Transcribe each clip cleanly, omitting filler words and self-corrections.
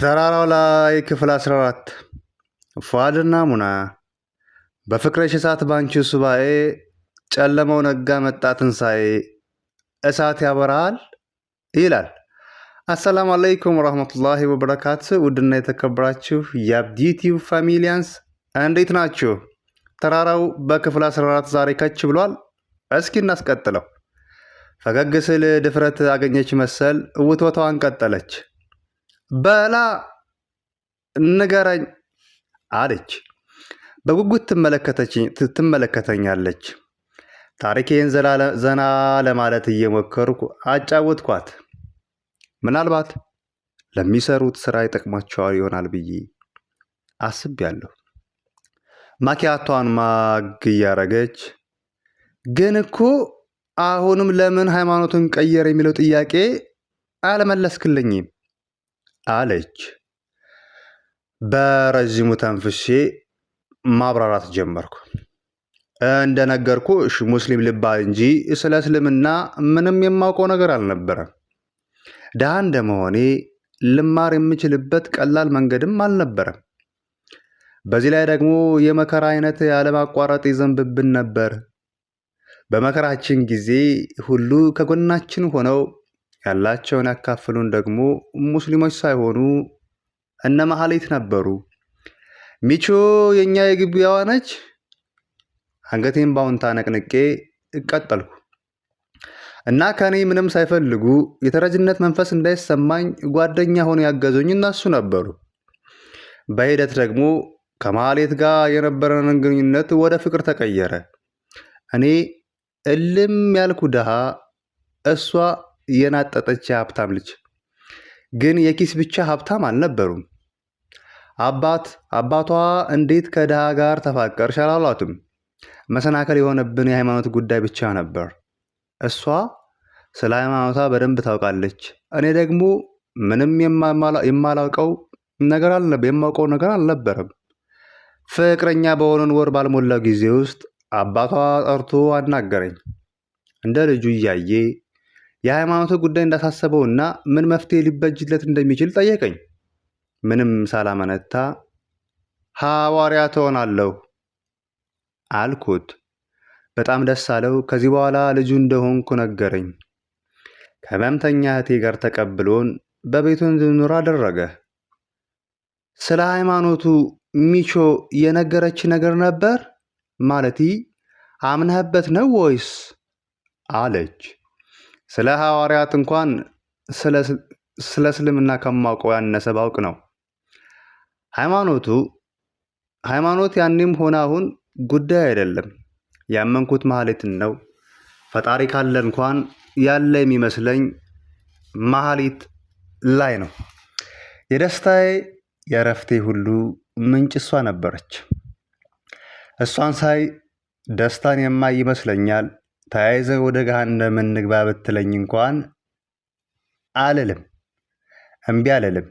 ከተራራው ላይ ክፍል 14 ፏድና ሙና በፍቅረሽ እሳት ባንቺ ሱባኤ ጨለመው ነጋ መጣ ትንሣኤ እሳት ያበራል ይላል። አሰላሙ አለይኩም ወራህመቱላሂ ወበረካቱ። ውድና የተከበራችሁ የአብዲቲው ፋሚሊያንስ እንዴት ናችሁ? ተራራው በክፍል 14 ዛሬ ከች ብሏል። እስኪ እናስቀጥለው። ፈገግ ስል ድፍረት አገኘች መሰል ውትወታዋን ቀጠለች። በላ ንገረኝ አለች። በጉጉት ትመለከተኛለች። ታሪኬን ዘና ለማለት እየሞከርኩ አጫወትኳት። ምናልባት ለሚሰሩት ስራ ይጠቅማቸዋል ይሆናል ብዬ አስቤያለሁ። ማኪያቷን ማግ እያረገች ግን እኮ አሁንም ለምን ሃይማኖቱን ቀየረ የሚለው ጥያቄ አልመለስክልኝም አለች። በረዥሙ ተንፍሼ ማብራራት ጀመርኩ። እንደነገርኩሽ ሙስሊም ልባል እንጂ ስለ እስልምና ምንም የማውቀው ነገር አልነበረም። ድሃ እንደመሆኔ ልማር የምችልበት ቀላል መንገድም አልነበረም። በዚህ ላይ ደግሞ የመከራ አይነት ያለማቋረጥ ይዘንብብን ነበር። በመከራችን ጊዜ ሁሉ ከጎናችን ሆነው ያላቸውን ያካፍሉን ደግሞ ሙስሊሞች ሳይሆኑ እነ መሐሌት ነበሩ። ሚቾ የኛ የግቢያዋ ነች። አንገቴን ባውንታ ነቅንቄ እቀጠልኩ እና ከኔ ምንም ሳይፈልጉ የተረጅነት መንፈስ እንዳይሰማኝ ጓደኛ ሆኖ ያገዙኝ እነሱ ነበሩ። በሂደት ደግሞ ከመሐሌት ጋር የነበረንን ግንኙነት ወደ ፍቅር ተቀየረ። እኔ እልም ያልኩ ድሃ፣ እሷ የናጠጠች ሀብታም ልጅ። ግን የኪስ ብቻ ሀብታም አልነበሩም። አባቷ እንዴት ከድሃ ጋር ተፋቀርሽ አላሏትም። መሰናከል የሆነብን የሃይማኖት ጉዳይ ብቻ ነበር። እሷ ስለ ሃይማኖቷ በደንብ ታውቃለች። እኔ ደግሞ ምንም የማውቀው ነገር አልነበረም። ፍቅረኛ በሆነን ወር ባልሞላው ጊዜ ውስጥ አባቷ ጠርቶ አናገረኝ። እንደ ልጁ እያየ የሃይማኖቱ ጉዳይ እንዳሳሰበውና ምን መፍትሄ ሊበጅለት እንደሚችል ጠየቀኝ። ምንም ሳላመነታ ሐዋርያ ትሆናለሁ አልኩት። በጣም ደስ አለው። ከዚህ በኋላ ልጁ እንደሆንኩ ነገረኝ። ከህመምተኛ እህቴ ጋር ተቀብሎን በቤቱ እንድንኖር አደረገ። ስለ ሃይማኖቱ ሚቾ የነገረች ነገር ነበር ማለቴ አምነህበት ነው ወይስ አለች። ስለ ሐዋርያት እንኳን ስለ እስልምና ከማውቀው ያነሰ ባውቅ ነው። ሃይማኖት ያኔም ሆነ አሁን ጉዳይ አይደለም። ያመንኩት መሐሌትን ነው። ፈጣሪ ካለ እንኳን ያለ የሚመስለኝ መሐሌት ላይ ነው። የደስታዬ የእረፍቴ ሁሉ ምንጭ እሷ ነበረች። እሷን ሳይ ደስታን የማይ ይመስለኛል። ተያይዘን ወደ ገሃነም እንግባ ብትለኝ እንኳን እምቢ አልልም።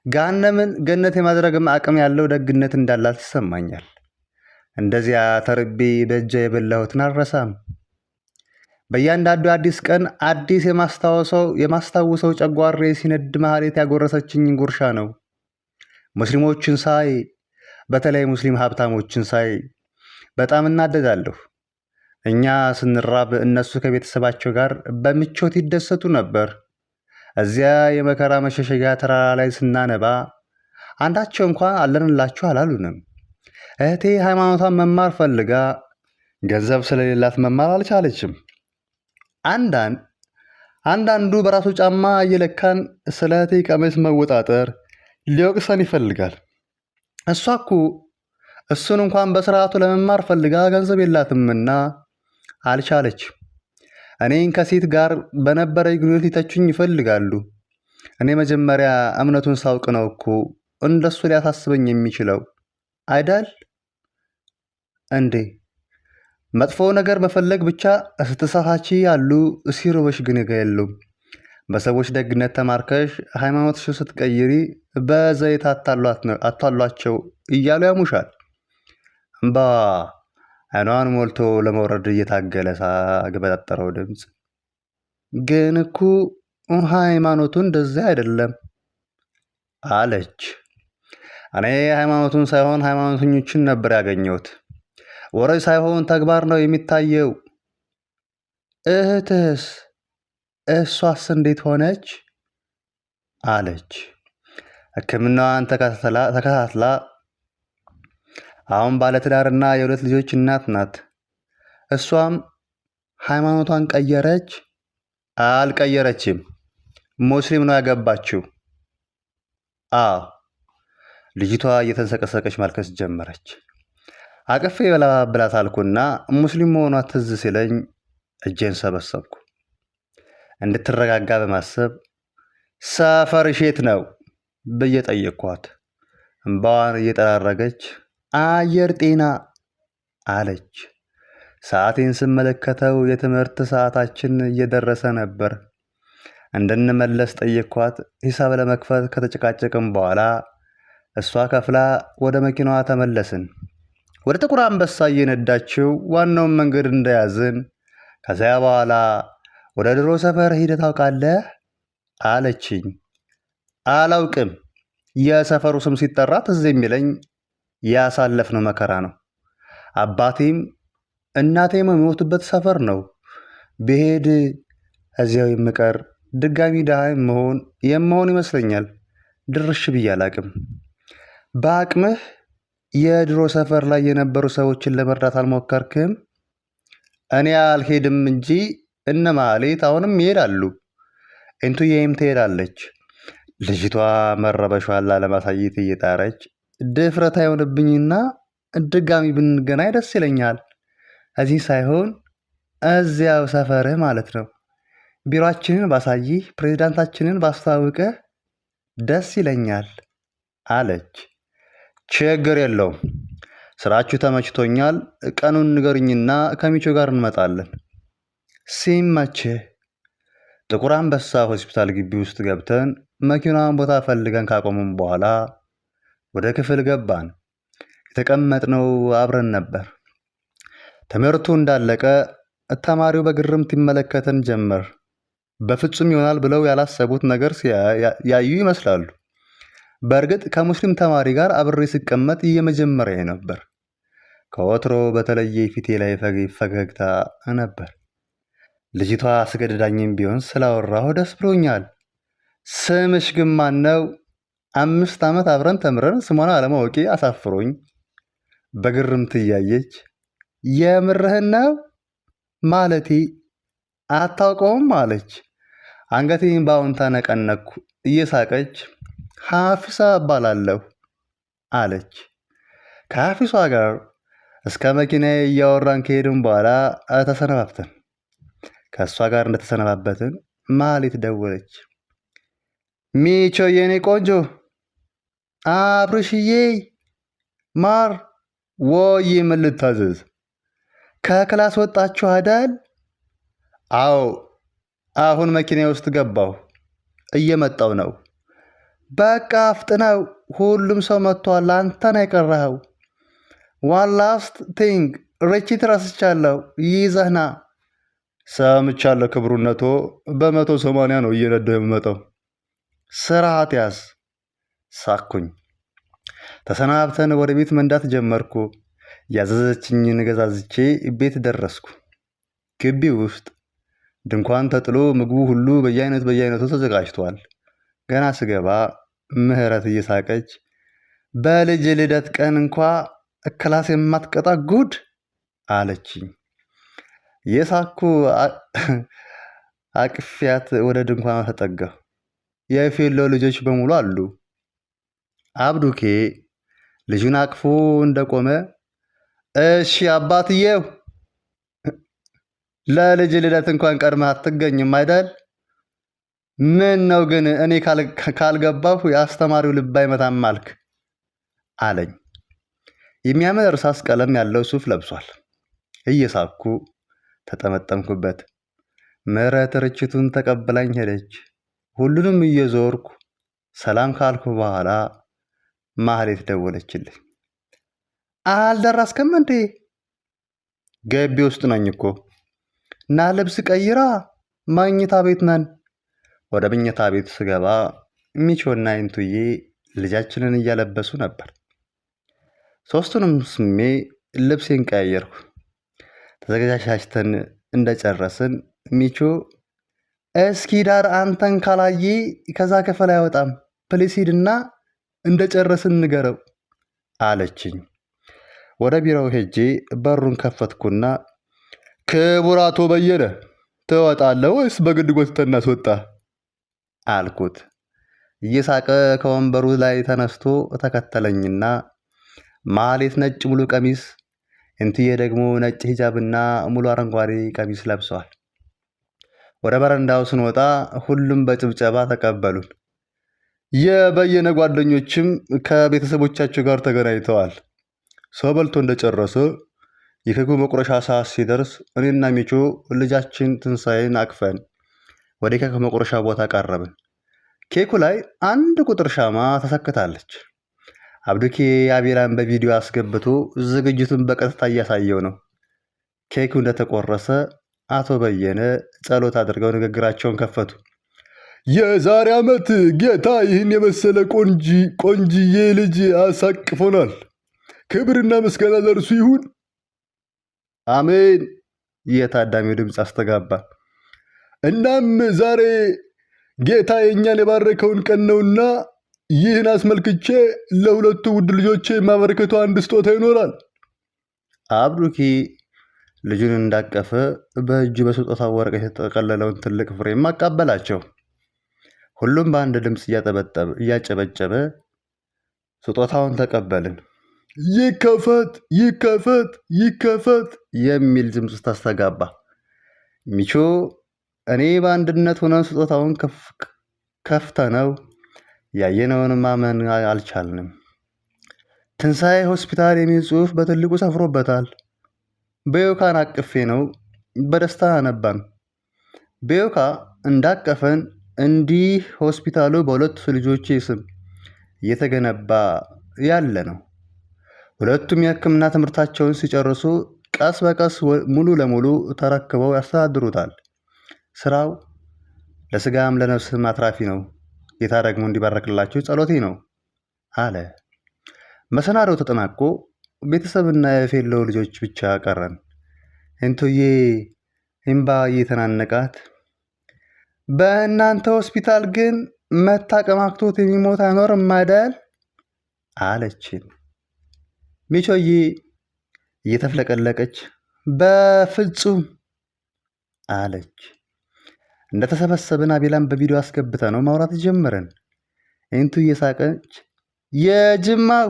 ገሃነምን ገነት የማድረግም አቅም ያለው ደግነት እንዳላት ይሰማኛል። እንደዚያ ተርቤ በእጃ የበላሁትን አልረሳም። በእያንዳንዱ አዲስ ቀን አዲስ የማስታውሰው ጨጓሬ ሲነድ መሐሌት ያጎረሰችኝ ጉርሻ ነው። ሙስሊሞችን ሳይ፣ በተለይ ሙስሊም ሀብታሞችን ሳይ በጣም እናደዳለሁ። እኛ ስንራብ እነሱ ከቤተሰባቸው ጋር በምቾት ይደሰቱ ነበር። እዚያ የመከራ መሸሸጊያ ተራራ ላይ ስናነባ አንዳቸው እንኳን አለንላችሁ አላሉንም። እህቴ ሃይማኖቷን መማር ፈልጋ ገንዘብ ስለሌላት መማር አልቻለችም። አንዳንዱ በራሱ ጫማ እየለካን ስለ እህቴ ቀሚስ መወጣጠር ሊወቅሰን ይፈልጋል። እሷ እኮ እሱን እንኳን በስርዓቱ ለመማር ፈልጋ ገንዘብ የላትምና አልቻለች። እኔን ከሴት ጋር በነበረ ግንኙነት ሊተቹኝ ይፈልጋሉ። እኔ መጀመሪያ እምነቱን ሳውቅ ነው እኮ እንደሱ ሊያሳስበኝ የሚችለው አይዳል እንዴ? መጥፎ ነገር መፈለግ ብቻ ስትሳሳቺ ያሉ ሲሮበሽ ግን የሉም። በሰዎች ደግነት ተማርከሽ ሃይማኖትሽን ስትቀይሪ በዘይት አታሏቸው እያሉ ያሙሻል። እምባ አይኗን ሞልቶ ለመውረድ እየታገለ ሳገበጣጠረው ድምፅ ግን እኮ ሃይማኖቱ እንደዚያ አይደለም አለች። እኔ ሃይማኖቱን ሳይሆን ሃይማኖተኞችን ነበር ያገኘሁት። ወሬ ሳይሆን ተግባር ነው የሚታየው። እህትህስ? እሷስ እንዴት ሆነች? አለች። ሕክምናዋን ተከታትላ አሁን ባለትዳርና የሁለት ልጆች እናት ናት። እሷም ሃይማኖቷን ቀየረች? አልቀየረችም። ሙስሊም ነው ያገባችው። አዎ። ልጅቷ እየተንሰቀሰቀች ማልቀስ ጀመረች። አቅፌ በላብላት አልኩና ሙስሊም መሆኗ ትዝ ሲለኝ እጄን ሰበሰብኩ። እንድትረጋጋ በማሰብ ሰፈርሽ የት ነው ብዬ ጠየቅኳት። እምባዋን እየጠራረገች አየር ጤና አለች። ሰዓቴን ስመለከተው የትምህርት ሰዓታችን እየደረሰ ነበር። እንድንመለስ ጠየቅኳት። ሂሳብ ለመክፈል ከተጨቃጨቅም በኋላ እሷ ከፍላ ወደ መኪናዋ ተመለስን። ወደ ጥቁር አንበሳ እየነዳችው ዋናውን መንገድ እንደያዝን ከዚያ በኋላ ወደ ድሮ ሰፈር ሄደህ ታውቃለህ አለችኝ። አላውቅም። የሰፈሩ ስም ሲጠራ ትዝ የሚለኝ ያሳለፍነው መከራ ነው። አባቴም እናቴም የሚሞቱበት ሰፈር ነው። ብሄድ እዚያው የምቀር ድጋሚ ድሃ የመሆን ይመስለኛል። ድርሽ ብዬ አላቅም። በአቅምህ የድሮ ሰፈር ላይ የነበሩ ሰዎችን ለመርዳት አልሞከርክም? እኔ አልሄድም እንጂ እነ ማህሌት አሁንም ይሄዳሉ። እንቱዬም ትሄዳለች። ልጅቷ መረበሿን ላለማሳየት እየጣረች ድፍረት አይሆንብኝና ድጋሚ ብንገናኝ ደስ ይለኛል። እዚህ ሳይሆን እዚያው ሰፈርህ ማለት ነው። ቢሮአችንን ባሳይህ፣ ፕሬዝዳንታችንን ባስተዋውቅህ ደስ ይለኛል አለች። ችግር የለውም። ስራችሁ ተመችቶኛል። ቀኑን ንገርኝና ከሚቾ ጋር እንመጣለን። ሲመችህ። ጥቁር አንበሳ ሆስፒታል ግቢ ውስጥ ገብተን መኪናዋን ቦታ ፈልገን ካቆሙም በኋላ ወደ ክፍል ገባን። የተቀመጥነው አብረን ነበር። ትምህርቱ እንዳለቀ ተማሪው በግርምት ይመለከተን ጀመር። በፍጹም ይሆናል ብለው ያላሰቡት ነገር ያዩ ይመስላሉ። በእርግጥ ከሙስሊም ተማሪ ጋር አብሬ ስቀመጥ የመጀመሪያ ነበር። ከወትሮ በተለየ ፊቴ ላይ ፈገግታ ነበር። ልጅቷ አስገድዳኝም ቢሆን ስላወራሁ ደስ ብሎኛል። ስምሽ ግን ማን ነው? 5 ዓመት አብረን ተምረን ስሟን አለማወቄ አሳፍሮኝ በግርምት እያየች የምርህን ነው ማለቴ አታውቀውም አለች። አንገቴን በአዎንታ ነቀነቅኩ። እየሳቀች ሀፊሳ እባላለሁ አለች። ከሀፊሷ ጋር እስከ መኪናዬ እያወራን ከሄድን በኋላ ተሰነባብተን። ከእሷ ጋር እንደተሰነባበትን ማህሌት ደወለች። ሚቾ የኔ ቆንጆ፣ አብርሽዬ፣ ማር፣ ወይ ምን ልታዘዝ? ከክላስ ወጣችሁ አይደል? አዎ፣ አሁን መኪና ውስጥ ገባሁ። እየመጣው ነው። በቃ አፍጥነው፣ ሁሉም ሰው መጥቷል። አንተን አይቀረኸው። ዋን ላስት ቲንግ፣ ርችት ረስቻለሁ። ይዘህና። ሰምቻለሁ ክብሩነቶ። በ180 ነው እየነዳሁ የምመጣው። ስርዓት ያዝ። ሳኩኝ። ተሰናብተን ወደ ቤት መንዳት ጀመርኩ። ያዘዘችኝን ገዛዝቼ ቤት ደረስኩ። ግቢ ውስጥ ድንኳን ተጥሎ ምግቡ ሁሉ በየአይነቱ ተዘጋጅቷል። ገና ስገባ ምህረት እየሳቀች በልጅ ልደት ቀን እንኳ ክላስ የማትቀጣ ጉድ አለችኝ። የሳኩ አቅፊያት ወደ ድንኳን ተጠጋሁ። የፌሎ ልጆች በሙሉ አሉ። አብዱኬ ልጁን አቅፎ እንደቆመ እሺ አባትየው፣ ለልጅ ልደት እንኳን ቀድመህ አትገኝም አይደል? ምን ነው ግን እኔ ካልገባሁ የአስተማሪው ልብ አይመታም አልክ አለኝ። የሚያምር እርሳስ ቀለም ያለው ሱፍ ለብሷል። እየሳኩ ተጠመጠምኩበት። ምህረት ርችቱን ተቀብላኝ ሄደች። ሁሉንም እየዞርኩ ሰላም ካልኩ በኋላ ማህሌት ደወለችልኝ። አልደረስክም እንዴ? ገቢ ውስጥ ነኝ እኮ። እና ልብስ ቀይራ መኝታ ቤት ነን። ወደ መኝታ ቤት ስገባ ሚቾና እንቱዬ ልጃችንን እያለበሱ ነበር። ሶስቱንም ስሜ ልብሴን ቀያየርኩ። ተዘጋጅተን እንደጨረስን ሚቾ እስኪ ዳር አንተን ካላየ ከዛ ክፍል አይወጣም፣ ፕሊስ ሂድና እንደጨረስን ንገረው አለችኝ። ወደ ቢሮው ሄጄ በሩን ከፈትኩና ክቡር አቶ በየነ ትወጣለህ ወይስ በግድ ጎትተን እናስወጣ አልኩት። እየሳቀ ከወንበሩ ላይ ተነስቶ ተከተለኝና ማህሌት ነጭ ሙሉ ቀሚስ፣ እንትዬ ደግሞ ነጭ ሂጃብና ሙሉ አረንጓዴ ቀሚስ ለብሰዋል። ወደ በረንዳው ስንወጣ ሁሉም በጭብጨባ ተቀበሉን። የበየነ ጓደኞችም ከቤተሰቦቻቸው ጋር ተገናኝተዋል። ሰው በልቶ እንደጨረሰ የኬኩ መቁረሻ ሰዓት ሲደርስ እኔና ሚቾ ልጃችን ትንሣኤን አቅፈን ወደ ኬክ መቁረሻ ቦታ ቀረብን። ኬኩ ላይ አንድ ቁጥር ሻማ ተሰክታለች። አብዱኬ አቤላን በቪዲዮ አስገብቶ ዝግጅቱን በቀጥታ እያሳየው ነው። ኬኩ እንደተቆረሰ አቶ በየነ ጸሎት አድርገው ንግግራቸውን ከፈቱ። የዛሬ ዓመት ጌታ ይህን የመሰለ ቆንጅዬ ልጅ አሳቅፎናል። ክብርና ምስጋና ለእርሱ ይሁን፣ አሜን። የታዳሚው ድምፅ አስተጋባ። እናም ዛሬ ጌታ የእኛን የባረከውን ቀን ነውና ይህን አስመልክቼ ለሁለቱ ውድ ልጆቼ የማበረከተው አንድ ስጦታ ይኖራል። አብዱኪ ልጁን እንዳቀፈ በእጁ በስጦታ ወረቀት የተጠቀለለውን ትልቅ ፍሬም አቃበላቸው። ሁሉም በአንድ ድምፅ እያጨበጨበ ስጦታውን ተቀበልን። ይከፈት ይከፈት ይከፈት የሚል ድምፅ ታስተጋባ። ሚቾ እኔ በአንድነት ሆነን ስጦታውን ከፍተነው ያየነውን ማመን አልቻልንም። ትንሣኤ ሆስፒታል የሚል ጽሑፍ በትልቁ ሰፍሮበታል። በዮካን አቅፌ ነው በደስታ አነባን። በዮካ እንዳቀፈን እንዲህ ሆስፒታሉ በሁለቱ ልጆቼ ስም እየተገነባ ያለ ነው። ሁለቱም የሕክምና ትምህርታቸውን ሲጨርሱ ቀስ በቀስ ሙሉ ለሙሉ ተረክበው ያስተዳድሩታል። ስራው ለስጋም ለነፍስም አትራፊ ነው። ጌታ ደግሞ እንዲባረክላችሁ ጸሎቴ ነው አለ። መሰናዶው ተጠናቆ ቤተሰብና የፌሎ ልጆች ብቻ ቀረን። እንቶዬ እምባ እየተናነቃት በእናንተ ሆስፒታል ግን መታቀም አቅቶት የሚሞት አይኖርም አይደል አለችን። ሚቾዬ እየተፍለቀለቀች በፍጹም አለች። እንደተሰበሰብን አቤላን በቪዲዮ አስገብተ ነው ማውራት ጀመረን። እንቱ እየሳቀች የጅማው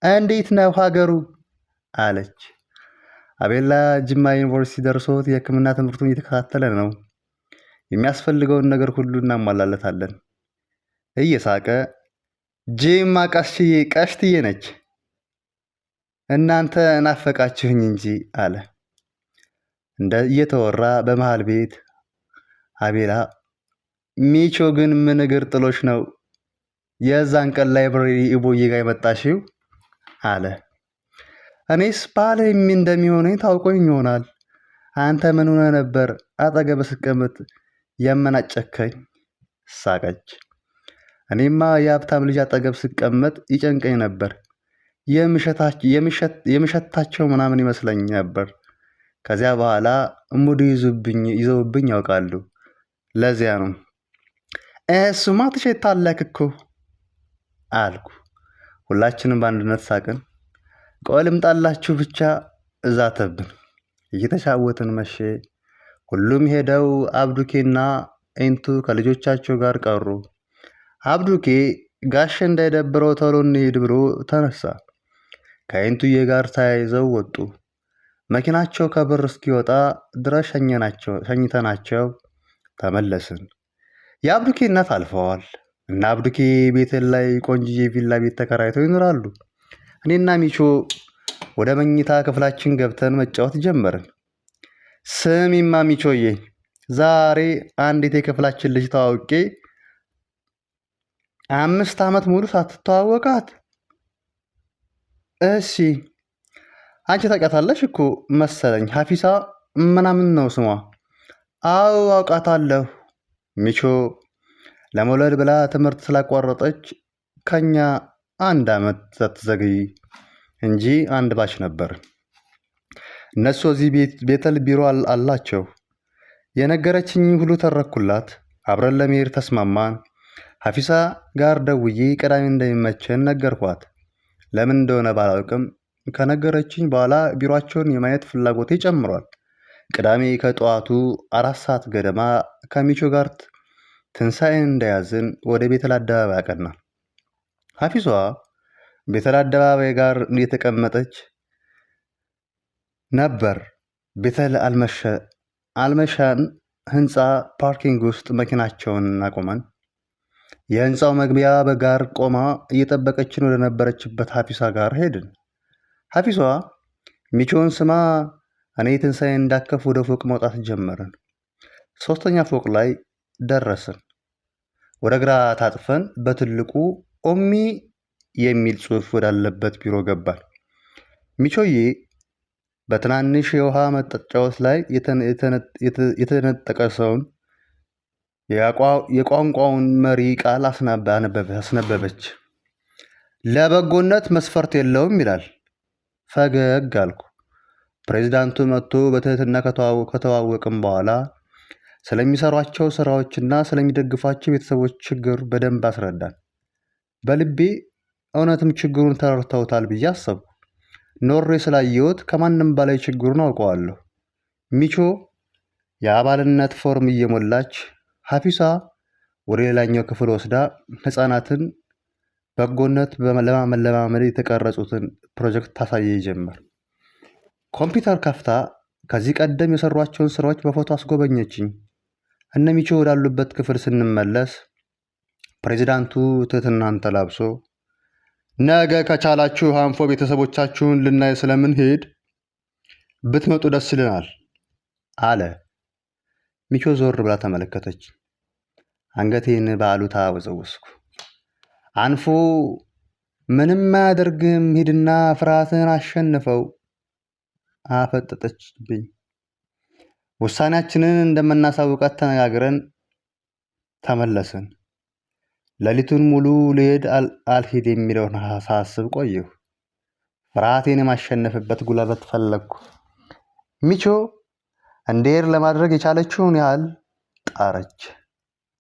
እንዴት ነው ሀገሩ አለች። አቤላ ጅማ ዩኒቨርሲቲ ደርሶት የሕክምና ትምህርቱን እየተከታተለ ነው። የሚያስፈልገውን ነገር ሁሉ እናሟላለታለን። እየሳቀ ጅማ ቀሽትዬ ነች፣ እናንተ ናፈቃችሁኝ እንጂ አለ። እየተወራ በመሃል ቤት አቤላ ሚቾ ግን ምን እግር ጥሎሽ ነው የዛን ቀን ላይብረሪ ኢቦዬ ጋር የመጣሽው አለ። እኔስ ባለ እንደሚሆነኝ ታውቆኝ ይሆናል። አንተ ምን ሆነ ነበር አጠገብ ስቀመጥ ያመናጨከኝ? ሳቀች። እኔማ የሀብታም ልጅ አጠገብ ስቀመጥ ይጨንቀኝ ነበር። የምሸታቸው ምናምን ይመስለኝ ነበር። ከዚያ በኋላ ሙድ ይዘውብኝ ያውቃሉ። ለዚያ ነው። እሱማ ትሸታለህ እኮ አልኩ። ሁላችንም በአንድነት ሳቅን። ቆይ ልምጣላችሁ ብቻ እዛተብን። እየተጫወትን መቼ ሁሉም ሄደው አብዱኬና ኤንቱ ከልጆቻቸው ጋር ቀሩ። አብዱኬ ጋሼ እንዳይደብረው ቶሎ እንሂድ ብሎ ተነሳ። ከኤንቱዬ ጋር ተያይዘው ወጡ። መኪናቸው ከበር እስኪወጣ ድረስ ሸኝተናቸው ተመለስን። የአብዱኬ እናት አልፈዋል እና አብዱኬ ቤቴል ላይ ቆንጅዬ ቪላ ቤት ተከራይተው ይኖራሉ። እኔና ሚቾ ወደ መኝታ ክፍላችን ገብተን መጫወት ጀመርን። ስሚማ ሚቾዬ፣ ዛሬ አንዲት የክፍላችን ልጅ ተዋውቄ 5 ዓመት ሙሉ ሳትተዋወቃት። እሺ አንቺ ታውቃታለሽ እኮ መሰለኝ፣ ሀፊሳ ምናምን ነው ስሟ። አዎ አውቃታለሁ። ሚቾ ለመውለድ ብላ ትምህርት ስላቋረጠች ከኛ 1 ዓመት ሳትዘገይ እንጂ አንድ ባች ነበር። እነሱ እዚህ ቤተል ቢሮ አላቸው። የነገረችኝ ሁሉ ተረኩላት። አብረን ለመሄድ ተስማማን። ሀፊሳ ጋር ደውዬ ቅዳሜ እንደሚመቸን ነገርኳት። ለምን እንደሆነ ባላውቅም ከነገረችኝ በኋላ ቢሮአቸውን የማየት ፍላጎቴ ጨምሯል። ቅዳሜ ከጠዋቱ 4 ሰዓት ገደማ ከሚቾ ጋር ትንሣኤን እንደያዝን ወደ ቤተል አደባባይ አቀናን። ሀፊሷ ቤተል አደባባይ ጋር የተቀመጠች ነበር። ቤተል አልመሻን ህንፃ ፓርኪንግ ውስጥ መኪናቸውን አቆመን። የህንፃው መግቢያ በጋር ቆማ እየጠበቀችን ወደ ነበረችበት ሀፊሷ ጋር ሄድን። ሀፊሷ ሚቾን ስማ እኔ ትንሣኤን እንዳከፍ ወደ ፎቅ መውጣት ጀመርን። 3ኛ ፎቅ ላይ ደረስን። ወደ ግራ ታጥፈን በትልቁ ኦሚ የሚል ጽሑፍ ወዳለበት ቢሮ ገባን። ሚቾዬ በትናንሽ የውሃ መጠጫዎች ላይ የተነጠቀሰውን የቋንቋውን መሪ ቃል አስነበበች። ለበጎነት መስፈርት የለውም ይላል። ፈገግ አልኩ። ፕሬዚዳንቱ መጥቶ በትህትና ከተዋወቅም በኋላ ስለሚሰሯቸው ስራዎችና ስለሚደግፏቸው ቤተሰቦች ችግር በደንብ አስረዳን። በልቤ እውነትም ችግሩን ተረድተውታል ብዬ አሰብኩ። ኖሬ ስላየሁት ከማንም በላይ ችግሩን አውቀዋለሁ። ሚቾ የአባልነት ፎርም እየሞላች ሀፊሳ ወደ ሌላኛው ክፍል ወስዳ ህፃናትን በጎነት ለማመለማመድ የተቀረጹትን ፕሮጀክት ታሳየ ጀመር። ኮምፒውተር ከፍታ ከዚህ ቀደም የሰሯቸውን ስራዎች በፎቶ አስጎበኘችኝ። እነ ሚቾ ወዳሉበት ክፍል ስንመለስ ፕሬዚዳንቱ ትህትናን ተላብሶ ነገ ከቻላችሁ አንፎ ቤተሰቦቻችሁን ልናይ ስለምንሄድ ብትመጡ ደስ ይለናል አለ። ሚቾ ዞር ብላ ተመለከተች። አንገቴን በአሉታ ወዘወስኩ። አንፎ ምንም አያደርግም፣ ሂድና ፍርሃትን አሸንፈው አፈጠጠችብኝ። ውሳኔያችንን እንደምናሳውቃት ተነጋግረን ተመለስን። ሌሊቱን ሙሉ ልሄድ አልሄድ የሚለውን ሳስብ ቆየሁ። ፍርሃቴን የማሸነፍበት ጉልበት ፈለግኩ። ሚቾ እንድሄድ ለማድረግ የቻለችውን ያህል ጣረች።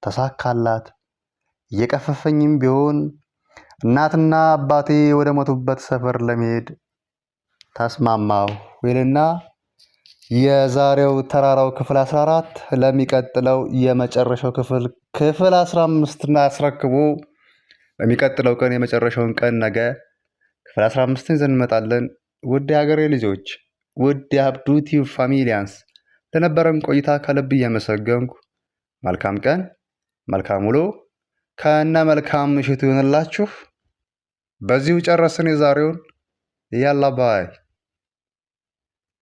ተሳካላት። እየቀፈፈኝም ቢሆን እናትና አባቴ ወደ ሞቱበት ሰፈር ለመሄድ ተስማማሁ ይልና የዛሬው ተራራው ክፍል 14 ለሚቀጥለው የመጨረሻው ክፍል 15ና አስረክቦ በሚቀጥለው ቀን የመጨረሻውን ቀን ነገ ክፍል 15ን ይዘን እንመጣለን። ውድ የሀገሬ ልጆች፣ ውድ የአብዱ ቲዩብ ፋሚሊያንስ ለነበረን ቆይታ ከልብ እያመሰገንኩ መልካም ቀን፣ መልካም ውሎ ከነ መልካም ምሽት ይሆንላችሁ። በዚሁ ጨረስን የዛሬውን። ያላ ባይ